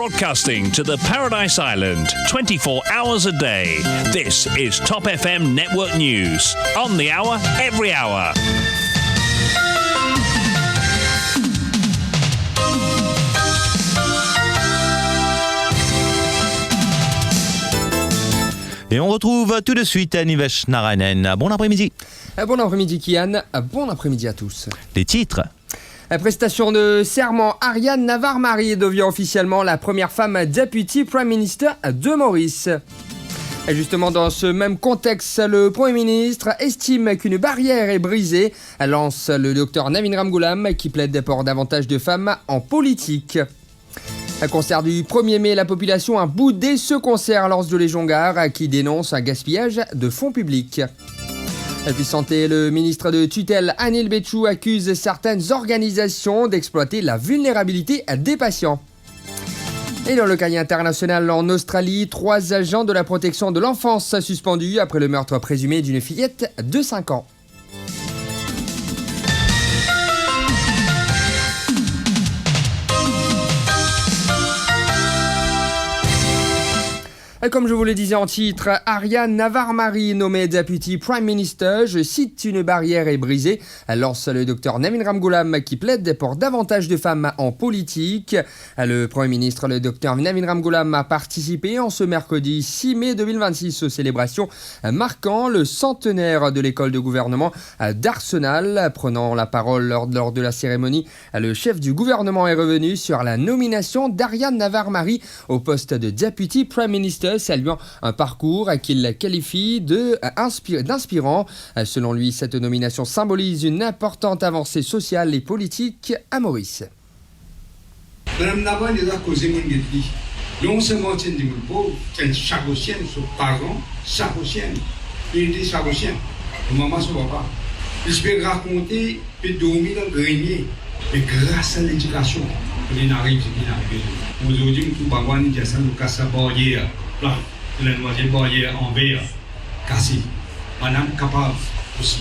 broadcasting to the Paradise Island 24 hours a day. This is Top FM Network News. On the hour, every hour. Et on retrouve tout de suite Nivesh Narayanan. Bon après-midi. Bon après-midi Kian, bon après-midi à tous. Les titres. Prestation de serment, Ariane Navarre-Marie devient officiellement la première femme Deputy Prime Minister de Maurice. Et justement, dans ce même contexte, le Premier ministre estime qu'une barrière est brisée, lance le docteur Navin Ramgoolam qui plaide pour davantage de femmes en politique. Concert du 1er mai, la population a boudé ce concert lors de Léjongar qui dénonce un gaspillage de fonds publics. Et puis santé, le ministre de tutelle Anil Betchou accuse certaines organisations d'exploiter la vulnérabilité des patients. Et dans le cahier international en Australie, 3 agents de la protection de l'enfance suspendus après le meurtre présumé d'une fillette de 5 ans. Comme je vous le disais en titre, Ariane Navarre-Marie nommée Deputy Prime Minister, je cite, une barrière est brisée, lance le docteur Navin Ramgoolam qui plaide pour davantage de femmes en politique. Le Premier ministre, le docteur Navin Ramgoolam, a participé en ce mercredi 6 mai 2026 aux célébrations marquant le centenaire de l'école de gouvernement d'Arsenal. Prenant la parole lors de la cérémonie, le chef du gouvernement est revenu sur la nomination d'Ariane Navarre-Marie au poste de Deputy Prime Minister, saluant un parcours qu'il qualifie d'inspirant. Selon lui, cette nomination symbolise une importante avancée sociale et politique à Maurice. Madame Navarre a causé mon guetti. Non seulement c'est du pauvre, c'est une chagosienne, son parent, chagosienne. Il dit chagosienne. Maman ne va pas. Il peut raconter, peut dormir dans le grenier. Mais grâce à l'éducation, il arrive ce qu'il arrive. Aujourd'hui, nous pouvons dire ça, nous cassons la barrière. Là, la noisette barrière en verre, cassée. Madame capable aussi.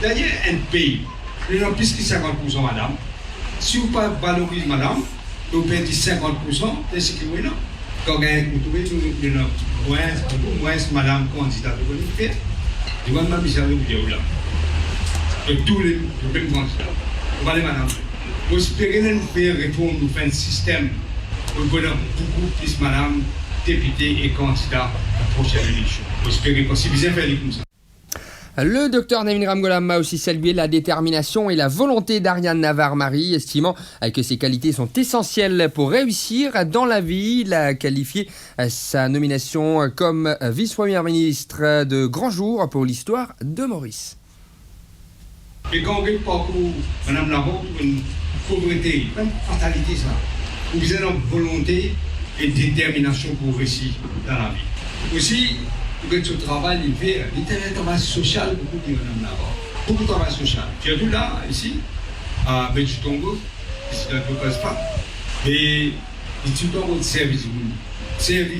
D'ailleurs, un pays, il y a plus que 50% madame. Si vous ne valorisez madame, vous perdez 50% de ce que vous avez. Quand vous trouvez moins madame candidate de l'université, je vais demander à vous là. De tous les candidats. Vous allez madame. Vous espérez nous faire réforme, nous faire un système pour que beaucoup plus madame député et candidat à la prochaine élection. J'espère que c'est bien fait comme ça. Le docteur Navin Ramgoolam a aussi salué la détermination et la volonté d'Ariane Navarre-Marie, estimant que ses qualités sont essentielles pour réussir dans la vie. Il a qualifié sa nomination comme vice-premier ministre de grand jour pour l'histoire de Maurice. Et quand on regarde le parcours, Mme Navarre, une pauvreté, une fatalité, ça. Vous avez une volonté et détermination pour réussir dans la vie. Aussi, vous avez ce travail, il fait un travail social, beaucoup de Mme Navarre. Beaucoup de travail social. J'ai vu là, ici, à Betchutongo, ici dans le Passe-Pas, et il tue dans votre service du monde. Servir,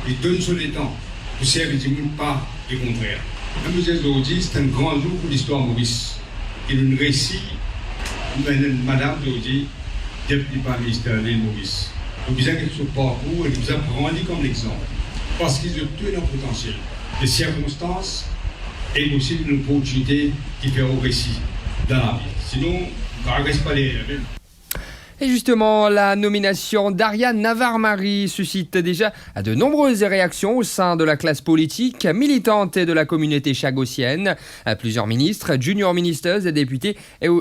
il donne son temps pour servir du monde, pas le contraire. Comme je vous dis, c'est un grand jour pour l'histoire de Maurice. Il nous réussit, Madame Dodi, depuis le ministère de Maurice. Donc, ils ont ce parcours et nous a grandi comme exemple. Parce qu'ils ont tout un potentiel. Les circonstances et aussi une opportunité qui fait au récit dans la vie. Sinon, on ne reste pas les mêmes. Et justement, la nomination d'Ariane Navarre-Marie suscite déjà de nombreuses réactions au sein de la classe politique, militante et de la communauté chagossienne. Plusieurs ministres, junior ministers et députés,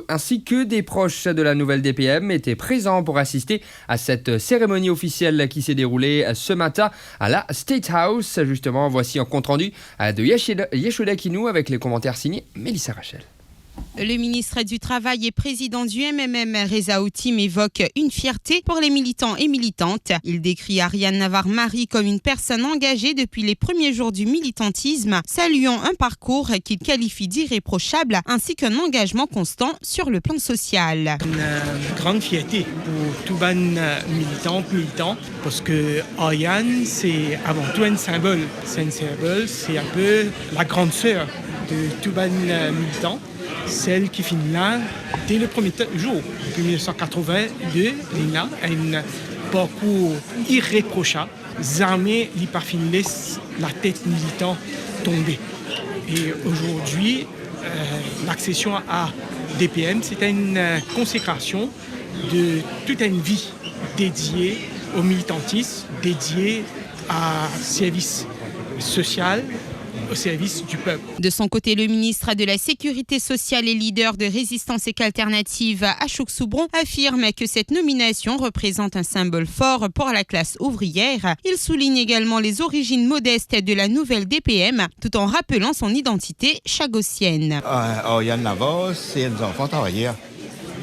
ainsi que des proches de la nouvelle DPM étaient présents pour assister à cette cérémonie officielle qui s'est déroulée ce matin à la State House. Justement, voici un compte-rendu de Yeshoda Kinou avec les commentaires signés Mélissa Rachel. Le ministre du Travail et président du MMM, Reza Outim, évoque une fierté pour les militants et militantes. Il décrit Ariane Navarre-Marie comme une personne engagée depuis les premiers jours du militantisme, saluant un parcours qu'il qualifie d'irréprochable ainsi qu'un engagement constant sur le plan social. Une grande fierté pour tout ban militants, parce que Ariane, c'est avant tout un symbole. C'est un symbole, c'est un peu la grande sœur de tout ban militant. celle qui finit là dès le premier jour. Depuis 1982, Lina a un parcours irréprochable. Jamais il n'a pas fini la tête militante tombée. Et aujourd'hui, l'accession à DPM, c'est une consécration de toute une vie dédiée au militantisme, dédiée à service social, au service du peuple. De son côté, le ministre de la Sécurité sociale et leader de Résistance et Alternative, Achouk Soubron, affirme que cette nomination représente un symbole fort pour la classe ouvrière. Il souligne également les origines modestes de la nouvelle DPM, tout en rappelant son identité chagossienne. Ariane Navarre, c'est un enfant travailleur,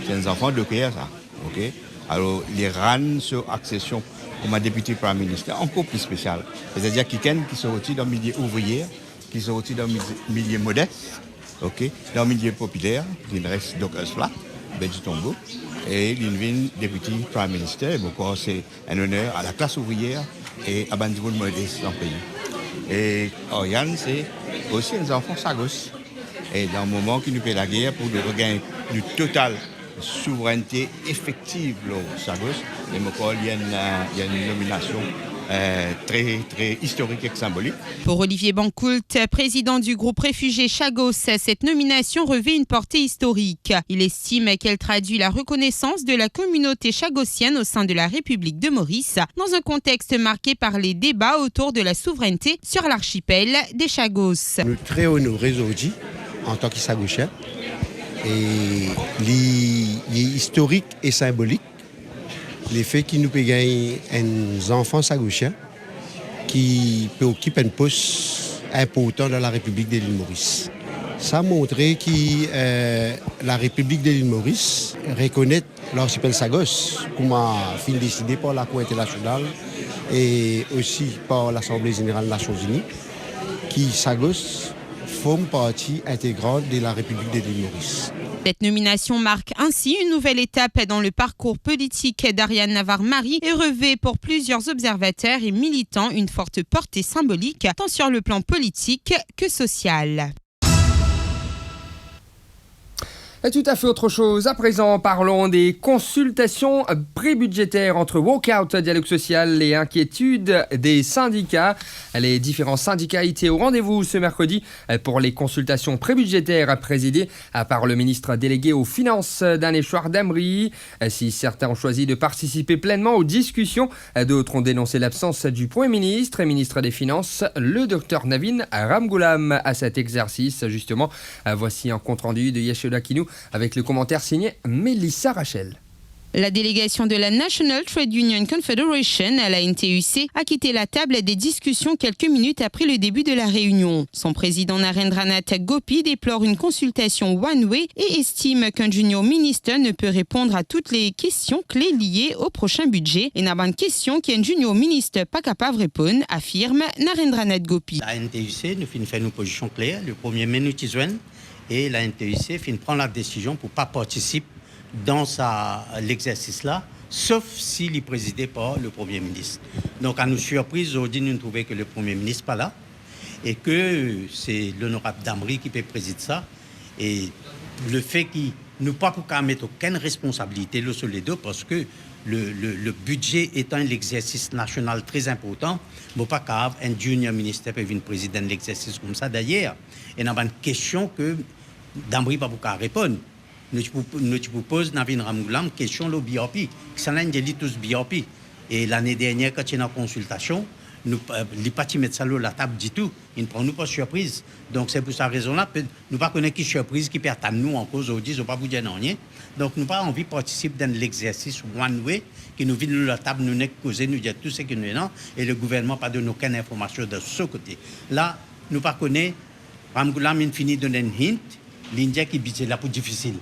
c'est un enfant de cœur, ça. Okay? Alors, les RAN sur accession comme un député Prime Minister, encore plus spécial. C'est-à-dire quelqu'un qui sortit dans le milieu ouvrier, qui sortit dans le milieu modeste, okay? Dans le milieu populaire, qui reste Dockers Flat, du Tombeau, et il devient député Prime Minister. Et beaucoup, c'est un honneur à la classe ouvrière et à Bandigoul modeste dans le pays. Et Oriane, c'est aussi un enfant sagos. Et dans le moment qui nous fait la guerre pour le regain du total souveraineté effective au Sagos, et il y a une nomination très, très historique et symbolique. Pour Olivier Bancoult, président du groupe réfugié Chagos, cette nomination revêt une portée historique. Il estime qu'elle traduit la reconnaissance de la communauté chagossienne au sein de la République de Maurice, dans un contexte marqué par les débats autour de la souveraineté sur l'archipel des Chagos. Nous sommes très honorés aujourd'hui en tant que Sagossiens. Et l'historique et symbolique, les faits qui nous payent un enfant sagossien qui peut occuper un poste important dans la République de l'île Maurice. Ça a montré que la République de l'île Maurice reconnaît l'archipel Sagos comme un film décidé par la Cour internationale et aussi par l'Assemblée générale des Nations unies, qui Sagos forme partie intégrante de la République de l'île Maurice. Cette nomination marque ainsi une nouvelle étape dans le parcours politique d'Ariane Navarre-Marie et revêt pour plusieurs observateurs et militants une forte portée symbolique, tant sur le plan politique que social. Et tout à fait autre chose. À présent, parlons des consultations prébudgétaires entre walkout, dialogue social et inquiétudes des syndicats. Les différents syndicats étaient au rendez-vous ce mercredi pour les consultations prébudgétaires présidées par le ministre délégué aux Finances d'Anne-Échoir Damri. Si certains ont choisi de participer pleinement aux discussions, d'autres ont dénoncé l'absence du Premier ministre et ministre des Finances, le Dr Navin Ramgoolam, à cet exercice. Justement, voici un compte-rendu de Yeshoda Kinou avec le commentaire signé Mélissa Rachel. La délégation de la National Trade Union Confederation à la NTUC a quitté la table des discussions quelques minutes après le début de la réunion. Son président Narendranath Gopi déplore une consultation one-way et estime qu'un junior ministre ne peut répondre à toutes les questions clés liées au prochain budget. Et n'a pas de question qu'un junior ministre pas capable de répondre, affirme Narendranath Gopi. La NTUC nous fait une position claire, le 1er mai nous et la NTUC prend la décision pour ne pas participer dans l'exercice-là, sauf s'il est présidé par le Premier ministre. Donc, à nos surprises, aujourd'hui, nous trouvons que le Premier ministre n'est pas là et que c'est l'honorable Damri qui peut présider ça. Et le fait qu'il nous pas pour mettre aucune responsabilité sur les deux, parce que le budget étant l'exercice national très important, il ne pas qu'un junior ministre peut venir présider l'exercice comme ça. D'ailleurs, il y a une question que Damri n'a pas répondre. Nous proposons Navin Ramgoolam question le BRP. Ça n'a pas dit tous BRP. Et l'année dernière, quand il y a une consultation, nous n'avons pas mettre ça sur la table du tout. Ils ne prennent nous pas surprise. Donc c'est pour cette raison-là, nous ne connaissons pas qui surprise qui peut attendre nous en cause aujourd'hui, ils ne pas vous dire rien. Donc nous n'avons pas envie de participer dans l'exercice one way qui nous vient sur la table, nous causer, nous dire tout ce que nous avons et le gouvernement n'a pas donné aucune information de ce côté. Là, nous ne connaissons pas. Ramgoolam a fini de donner un hint. L'India qui budget là pour difficile.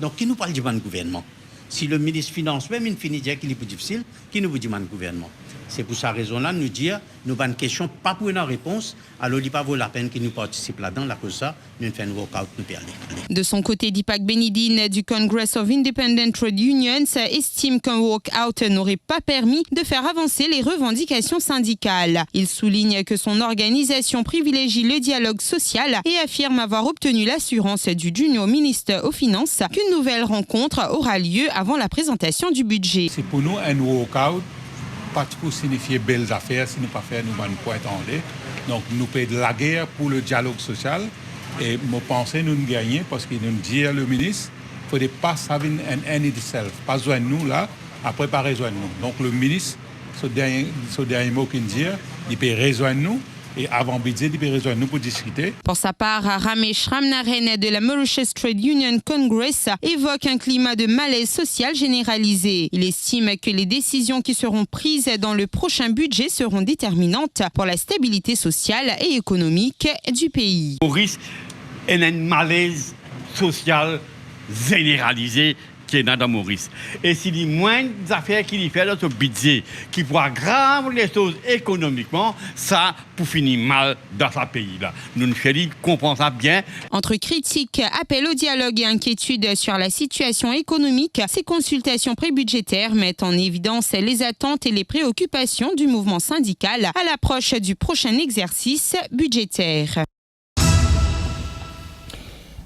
Donc, qui nous parle du gouvernement? Si le ministre Finance même il finit de dire qu'il est plus difficile, qui nous dit le gouvernement? C'est pour sa raison-là, nous dire, nous avons une question, pas pour une réponse, alors il n'y a pas la peine que nous participons là-dedans, là cause ça, nous faisons un walk-out, nous perdons. De son côté, Deepak Benidin du Congress of Independent Trade Unions estime qu'un walk-out n'aurait pas permis de faire avancer les revendications syndicales. Il souligne que son organisation privilégie le dialogue social et affirme avoir obtenu l'assurance du Junior Minister aux Finances qu'une nouvelle rencontre aura lieu avant la présentation du budget. C'est pour nous un walk-out, pas pour signifier belles affaires, si nous ne pas faire, nous allons pas attendre. Donc nous payons de la guerre pour le dialogue social et je pense que nous gagnons parce qu'il nous dit le ministre, il ne faut pas having an end in itself, pas besoin de nous là, après pas rejoindre nous. Donc le ministre, ce dernier mot qu'il dit, il peut rejoindre nous. Et avant budget, il peut rejoindre nous pour discuter. Pour sa part, Ramesh Ramnaren de la Mauritius Trade Union Congress évoque un climat de malaise social généralisé. Il estime que les décisions qui seront prises dans le prochain budget seront déterminantes pour la stabilité sociale et économique du pays. Maurice est un malaise social généralisé qui est dans Maurice. Et s'il y a moins d'affaires qu'il fait dans ce budget qui pourra aggraver les choses économiquement, ça pour finir mal dans ce pays-là. Nous ne comprenons ça bien. Entre critiques, appel au dialogue et inquiétudes sur la situation économique, ces consultations prébudgétaires mettent en évidence les attentes et les préoccupations du mouvement syndical à l'approche du prochain exercice budgétaire.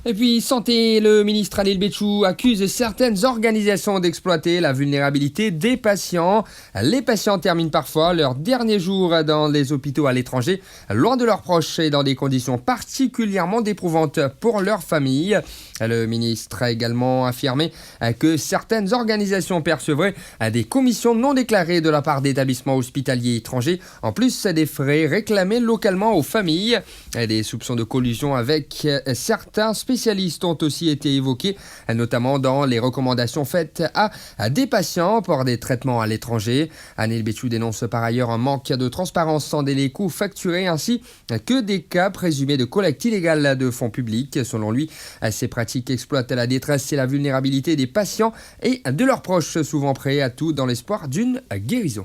Et puis, santé, le ministre Anil Betchou accuse certaines organisations d'exploiter la vulnérabilité des patients. Les patients terminent parfois leur dernier jour dans les hôpitaux à l'étranger, loin de leurs proches et dans des conditions particulièrement éprouvantes pour leur famille. Le ministre a également affirmé que certaines organisations percevraient des commissions non déclarées de la part d'établissements hospitaliers étrangers, en plus des frais réclamés localement aux familles. Des soupçons de collusion avec certains spécialistes ont aussi été évoqués, notamment dans les recommandations faites à des patients pour des traitements à l'étranger. Anil Betchou dénonce par ailleurs un manque de transparence dans les coûts facturés ainsi que des cas présumés de collecte illégale de fonds publics. Selon lui, ces pratiques exploitent la détresse et la vulnérabilité des patients et de leurs proches, souvent prêts à tout dans l'espoir d'une guérison.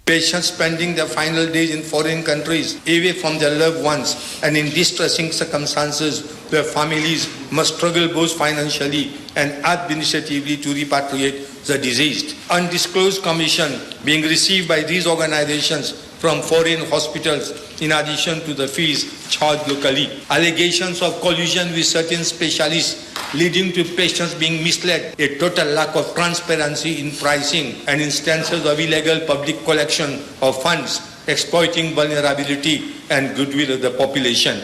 Patients spending their final days in foreign countries, away from their loved ones, and in distressing circumstances where families must struggle both financially and administratively to repatriate the deceased. Undisclosed commission being received by these organizations from foreign hospitals in addition to the fees charged locally. Allegations of collusion with certain specialists leading to patients being misled, a total lack of transparency in pricing, and instances of illegal public collection of funds exploiting vulnerability and goodwill of the population.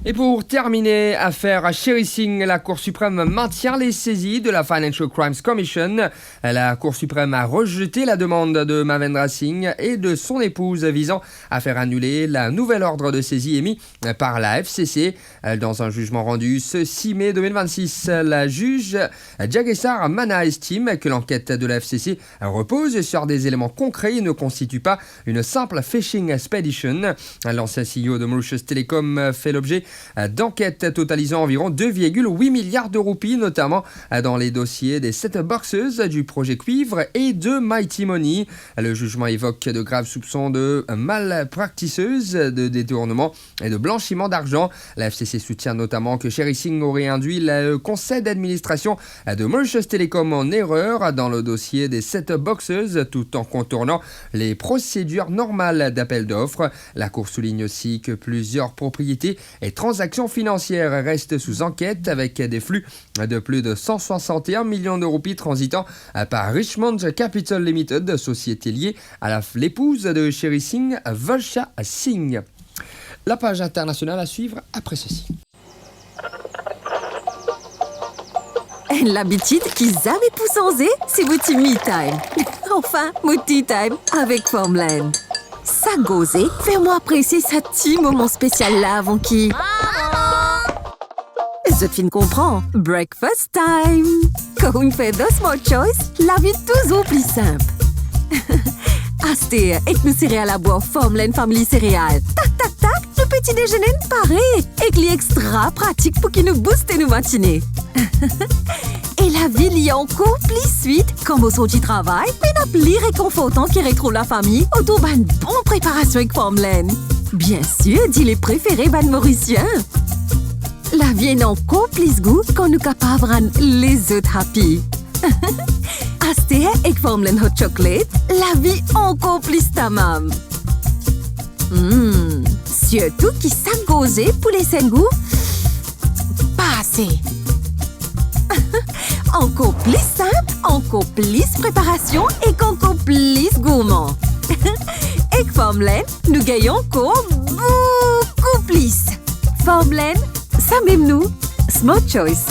Et pour terminer, affaire Sherry Singh, la Cour suprême maintient les saisies de la Financial Crimes Commission. La Cour suprême a rejeté la demande de Mavendra Singh et de son épouse visant à faire annuler la nouvelle ordre de saisie émis par la FCC. Dans un jugement rendu ce 6 mai 2026, la juge Jagesar Manna estime que l'enquête de la FCC repose sur des éléments concrets et ne constitue pas une simple phishing expedition. L'ancien CEO de Mauritius Telecom fait l'objet d'enquêtes totalisant environ 2,8 milliards de roupies, notamment dans les dossiers des set-top boxes, du projet Cuivre et de Mighty Money. Le jugement évoque de graves soupçons de malpractices, de détournement et de blanchiment d'argent. La FCC soutient notamment que Sherry Singh aurait induit le conseil d'administration de Mauritius Telecom en erreur dans le dossier des set-top boxes, tout en contournant les procédures normales d'appel d'offres. La Cour souligne aussi que plusieurs propriétés et transactions financières restent sous enquête avec des flux de plus de 161 millions de roupies transitant par Richmond Capital Limited, société liée à l'épouse de Sherry Singh, Valsha Singh. La page internationale à suivre après ceci. L'habitude qu'ils avaient poussé, c'est votre me time. Enfin, mon tea time avec Formland. Ça gosé, fais-moi apprécier ce petit moment spécial là avant qui... Je te comprends. Breakfast time. Quand on fait de small choice, la vie est toujours plus simple. Acheter et nous céréales à boire Formland Family Céréales. Tac, tac, tac, le petit déjeuner ne paraît. Et qu'il est extra pratique pour qu'il nous booste nos matinées. Et La vie est encore plus suite quand vous sortez du travail, mais n'a plus réconfortant qui retrouve la famille autour d'une bonne préparation avec Formelaine. Bien sûr, dit les préférés ban Mauriciens. La vie est encore plus goût quand nous capables de rendre les autres happy. Asté avec Formelaine Hot Chocolate, la vie encore plus tamam. Surtout qui s'engosait pour les goût. Pas assez. Encore plus simple, encore plus préparation et encore plus gourmand. Avec Formelaine, nous gagnons encore beaucoup plus. Formelaine, ça même nous. Smart choice.